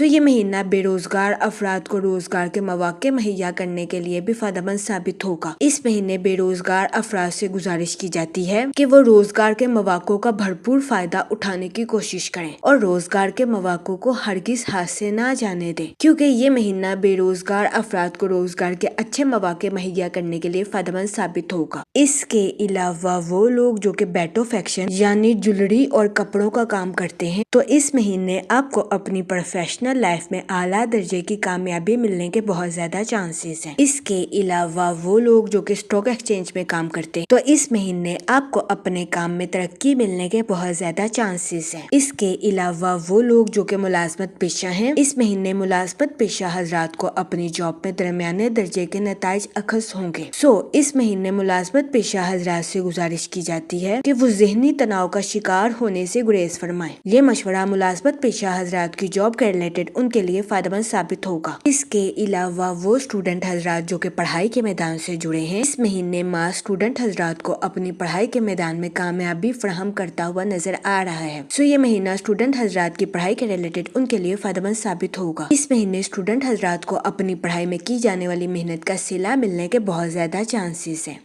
یہ مہینہ بے روزگار افراد کو روزگار کے مواقع مہیا کرنے کے لیے بھی فائدہ مند ثابت ہوگا۔ اس مہینے بے روزگار افراد سے گزارش کی جاتی ہے کہ وہ روزگار کے مواقع کا بھرپور فائدہ اٹھانے کی کوشش کریں اور روزگار کے مواقع کو ہرگز ہاتھ سے نہ جانے دیں، کیونکہ یہ مہینہ بے روزگار افراد کو روزگار کے اچھے مواقع مہیا کرنے کے لیے فائدہ مند ثابت ہوگا۔ اس کے علاوہ وہ لوگ جو کہ بیٹو فیکشن یعنی جولری اور کپڑوں کا کام کرتے ہیں، تو اس مہینے آپ کو اپنی پروفیشنل لائف میں اعلیٰ درجے کی کامیابی ملنے کے بہت زیادہ چانسز ہیں۔ اس کے علاوہ وہ لوگ جو کہ اسٹاک ایکسچینج میں کام کرتے ہیں، تو اس مہینے آپ کو اپنے کام میں ترقی ملنے کے بہت زیادہ چانسز ہیں۔ اس کے علاوہ وہ لوگ جو کہ ملازمت پیشہ ہیں، اس مہینے ملازمت پیشہ حضرات کو اپنی جاب میں درمیانے درجے کے نتائج اخذ ہوں گے۔ اس مہینے ملازمت پیشہ حضرات سے گزارش کی جاتی ہے کہ وہ ذہنی تناؤ کا شکار ہونے سے گریز فرمائیں۔ یہ مشورہ ملازمت پیشہ حضرات کی جاب کے ریلیٹڈ ان کے لیے فائدہ مند ثابت ہوگا۔ اس کے علاوہ وہ اسٹوڈنٹ حضرات جو کہ پڑھائی کے میدان سے جڑے ہیں، اس مہینے ماہ اسٹوڈنٹ حضرات کو اپنی پڑھائی کے میدان میں کامیابی فراہم کرتا ہوا نظر آ رہا ہے۔ یہ مہینہ اسٹوڈنٹ حضرات کی پڑھائی کے ریلیٹڈ ان کے لیے فائدہ مند ثابت ہوگا۔ اس مہینے اسٹوڈنٹ حضرات کو اپنی پڑھائی میں کی جانے والی محنت کا صلہ ملنے کے بہت زیادہ چانسز ہیں۔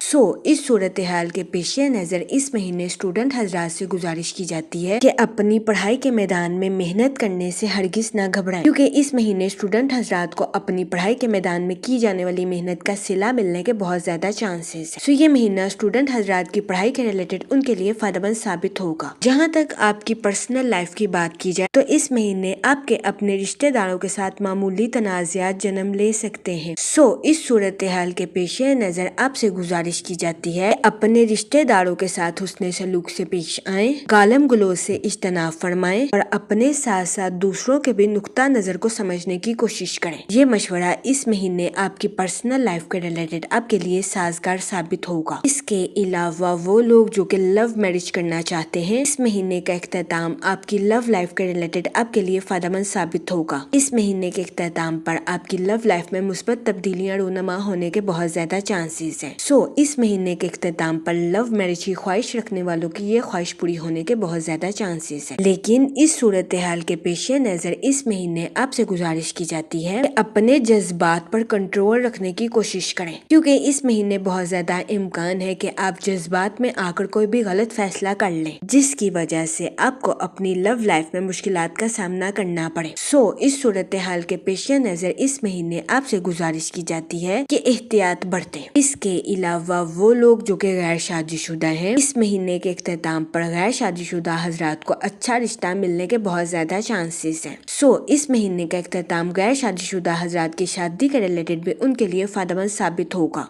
اس صورتحال کے پیش نظر اس مہینے اسٹوڈنٹ حضرات سے گزارش کی جاتی ہے کہ اپنی پڑھائی کے میدان میں محنت کرنے سے ہرگز نہ گھبرائیں، کیونکہ اس مہینے اسٹوڈنٹ حضرات کو اپنی پڑھائی کے میدان میں کی جانے والی محنت کا صلہ ملنے کے بہت زیادہ چانسز ہیں۔ یہ مہینہ اسٹوڈنٹ حضرات کی پڑھائی کے ریلیٹڈ ان کے لیے فائدہ مند ثابت ہوگا۔ جہاں تک آپ کی پرسنل لائف کی بات کی جائے تو اس مہینے آپ کے اپنے رشتہ داروں کے ساتھ معمولی تنازعات جنم لے سکتے ہیں۔ اس صورتحال کے پیش نظر آپ سے گزارش کی جاتی ہے اپنے رشتہ داروں کے ساتھ حسن سلوک سے پیش آئیں، گالم گلوچ سے اجتناب فرمائیں اور اپنے ساتھ ساتھ دوسروں کے بھی نقطہ نظر کو سمجھنے کی کوشش کریں۔ یہ مشورہ اس مہینے آپ کی پرسنل لائف کے ریلیٹڈ آپ کے لیے سازگار ثابت ہوگا۔ اس کے علاوہ وہ لوگ جو کہ لو میرج کرنا چاہتے ہیں، اس مہینے کا اختتام آپ کی لو لائف کے ریلیٹڈ آپ کے لیے فائدہ مند ثابت ہوگا۔ اس مہینے کے اختتام پر آپ کی لو لائف میں مثبت تبدیلیاں رونما ہونے کے بہت زیادہ چانسز ہیں۔ اس مہینے کے اختتام پر لو میرج کی خواہش رکھنے والوں کی یہ خواہش پوری ہونے کے بہت زیادہ چانسز ہیں، لیکن اس صورتحال کے پیش نظر اس مہینے آپ سے گزارش کی جاتی ہے کہ اپنے جذبات پر کنٹرول رکھنے کی کوشش کریں، کیونکہ اس مہینے بہت زیادہ امکان ہے کہ آپ جذبات میں آ کر کوئی بھی غلط فیصلہ کر لیں، جس کی وجہ سے آپ کو اپنی لو لائف میں مشکلات کا سامنا کرنا پڑے۔ اس صورتحال کے پیش نظر اس مہینے آپ سے گزارش کی جاتی ہے کہ احتیاط برتیں۔ اس کے علاوہ وہ لوگ جو کہ غیر شادی شدہ ہیں، اس مہینے کے اختتام پر غیر شادی شدہ حضرات کو اچھا رشتہ ملنے کے بہت زیادہ چانسز ہیں۔ اس مہینے کا اختتام غیر شادی شدہ حضرات کی شادی کے ریلیٹڈ بھی ان کے لیے فائدہ مند ثابت ہوگا۔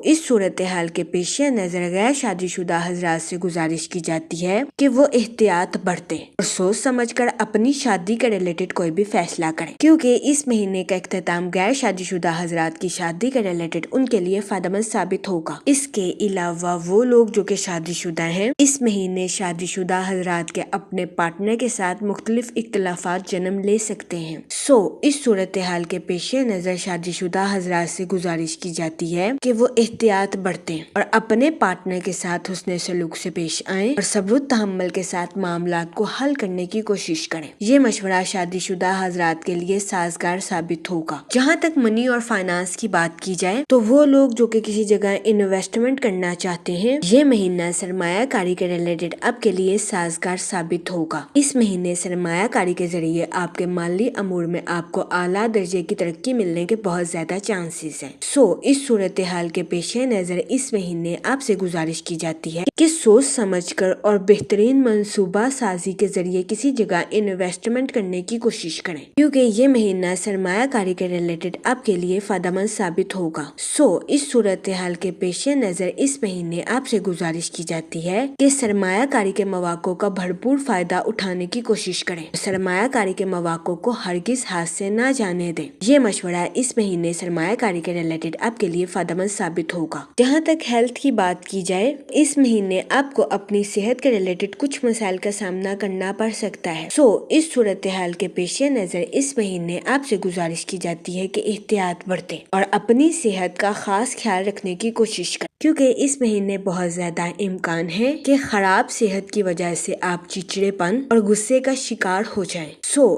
اس صورتحال کے پیش نظر غیر شادی شدہ حضرات سے گزارش کی جاتی ہے کہ وہ احتیاط برتیں اور سوچ سمجھ کر اپنی شادی کے ریلیٹڈ کوئی بھی فیصلہ کریں، کیونکہ اس مہینے کا اختتام غیر شادی شدہ حضرات کی شادی کے ریلیٹڈ ان کے لیے فائدہ مند ثابت ہوگا۔ اس کے علاوہ وہ لوگ جو کہ شادی شدہ ہیں، اس مہینے شادی شدہ حضرات کے اپنے پارٹنر کے ساتھ مختلف اختلافات جنم لے سکتے ہیں۔ اس صورتحال کے پیش نظر شادی شدہ حضرات سے گزارش کی جاتی ہے کہ وہ احتیاط برتیں اور اپنے پارٹنر کے ساتھ حسن سلوک سے پیش آئیں اور صبر و تحمل کے ساتھ معاملات کو حل کرنے کی کوشش کریں۔ یہ مشورہ شادی شدہ حضرات کے لیے سازگار ثابت ہوگا۔ جہاں تک منی اور فائنانس کی بات کی جائے تو وہ لوگ جو کہ کسی جگہ انویسٹمنٹ کرنا چاہتے ہیں، یہ مہینہ سرمایہ کاری کے ریلیٹڈ آپ کے لیے سازگار ثابت ہوگا۔ اس مہینے سرمایہ کاری کے ذریعے آپ کے مالی امور میں آپ کو اعلیٰ درجے کی ترقی ملنے کے بہت زیادہ چانسز ہیں۔ اس صورتحال کے پیش نظر اس مہینے آپ سے گزارش کی جاتی ہے کہ سوچ سمجھ کر اور بہترین منصوبہ سازی کے ذریعے کسی جگہ انویسٹمنٹ کرنے کی کوشش کریں، کیونکہ یہ مہینہ سرمایہ کاری کے ریلیٹڈ آپ کے لیے فائدہ مند ثابت ہوگا۔ اس صورتحال کے پیش نظر اس مہینے آپ سے گزارش کی جاتی ہے کہ سرمایہ کاری کے مواقع کا بھرپور فائدہ اٹھانے کی کوشش کریں، سرمایہ کاری کے مواقع کو ہرگز ہاتھ سے نہ جانے دیں۔ یہ مشورہ اس مہینے سرمایہ کاری کے ریلیٹڈ آپ کے لیے فائدہ مند ثابت ہوگا۔ جہاں تک ہیلتھ کی بات کی جائے، اس مہینے آپ کو اپنی صحت کے ریلیٹڈ کچھ مسائل کا سامنا کرنا پڑ سکتا ہے۔ اس صورتحال کے پیش نظر اس مہینے آپ سے گزارش کی جاتی ہے کہ احتیاط برتیں اور اپنی صحت کا خاص خیال رکھنے کی کوشش کریں۔ کیونکہ اس مہینے بہت زیادہ امکان ہے کہ خراب صحت کی وجہ سے آپ چڑچڑے پن اور غصے کا شکار ہو جائیں۔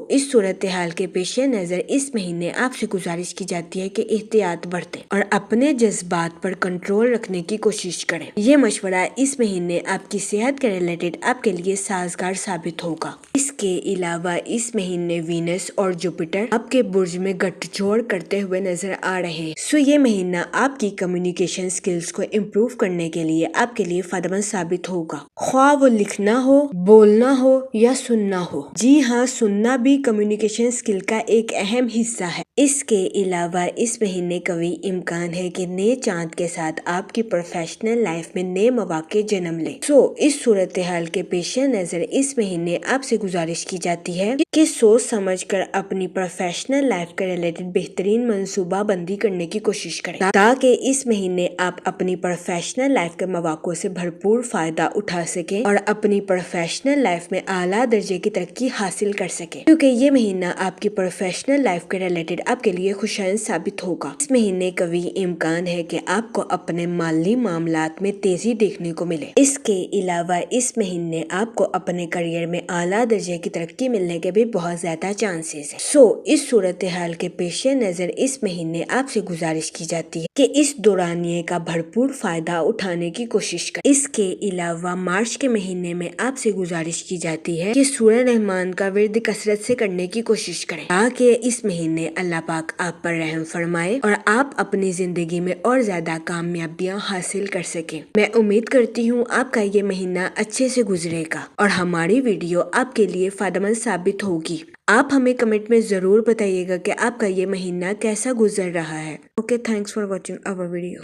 اس صورتحال کے پیش نظر اس مہینے آپ سے گزارش کی جاتی ہے کہ احتیاط برتیں اور اپنے جذبات پر کنٹرول رکھنے کی کوشش کریں۔ یہ مشورہ اس مہینے آپ کی صحت کے ریلیٹڈ آپ کے لیے سازگار ثابت ہوگا۔ اس کے علاوہ اس مہینے وینس اور جوپیٹر آپ کے برج میں گٹھ جوڑ کرتے ہوئے نظر آ رہے ہیں۔ یہ مہینہ آپ کی کمیونیکیشن سکلز کو امپروو کرنے کے لیے آپ کے لیے فائدہ مند ثابت ہوگا، خواہ وہ لکھنا ہو، بولنا ہو یا سننا ہو۔ جی ہاں، سننا بھی کمیونیکیشن سکل کا ایک اہم حصہ ہے۔ اس کے علاوہ اس مہینے قوی امکان ہے کہ نئے چاند کے ساتھ آپ کی پروفیشنل لائف میں نئے مواقع جنم لیں۔ اس صورتحال کے پیش نظر اس مہینے آپ سے گزارش کی جاتی ہے کہ سوچ سمجھ کر اپنی پروفیشنل لائف کے ریلیٹڈ بہترین منصوبہ بندی کرنے کی کوشش کریں تاکہ اس مہینے آپ اپنی پروفیشنل لائف کے مواقع سے بھرپور فائدہ اٹھا سکیں اور اپنی پروفیشنل لائف میں اعلیٰ درجے کی ترقی حاصل کر سکیں، کیونکہ یہ مہینہ آپ کی پروفیشنل لائف کے ریلیٹڈ آپ کے لیے خوشائند ثابت ہوگا۔ اس مہینے قوی امکان ہے کہ آپ کو اپنے مالی معاملات میں تیزی دیکھنے کو ملے۔ اس کے علاوہ اس مہینے آپ کو اپنے کیریئر میں اعلیٰ درجے کی ترقی ملنے کے بھی بہت زیادہ چانسز ہیں۔ اس صورتحال کے پیش نظر اس مہینے آپ سے گزارش کی جاتی ہے کہ اس دورانیے کا بھرپور فائدہ اٹھانے کی کوشش کریں۔ اس کے علاوہ مارچ کے مہینے میں آپ سے گزارش کی جاتی ہے کہ سورہ رحمان کا ورد کثرت سے کرنے کی کوشش کریں تاکہ اس مہینے اللہ پاک آپ پر رحم فرمائے اور آپ اپنی زندگی میں اور زیادہ کامیابیاں حاصل کر سکیں۔ میں امید کرتی ہوں آپ کا یہ مہینہ اچھے سے گزرے گا اور ہماری ویڈیو آپ کے لیے فائدہ مند ثابت ہوگی۔ آپ ہمیں کمنٹ میں ضرور بتائیے گا کہ آپ کا یہ مہینہ کیسا گزر رہا ہے۔ Okay, thanks for watching our video.